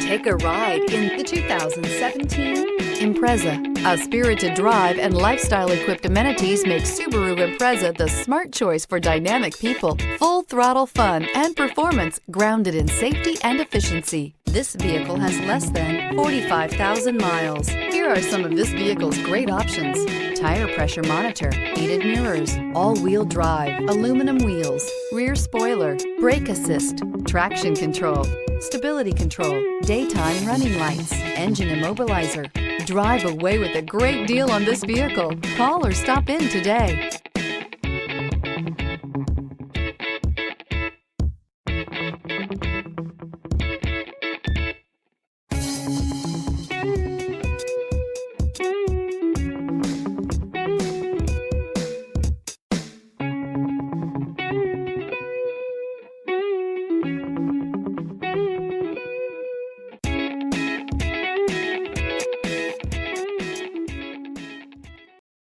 Take a ride in the 2017 Impreza. A spirited drive and lifestyle-equipped amenities make Subaru Impreza the smart choice for dynamic people. Full throttle fun and performance grounded in safety and efficiency. This vehicle has less than 45,000 miles. Here are some of this vehicle's great options: tire pressure monitor, heated mirrors, all-wheel drive, aluminum wheels, rear spoiler, brake assist, traction control, stability control, daytime running lights, engine immobilizer. Drive away with a great deal on this vehicle. Call or stop in today.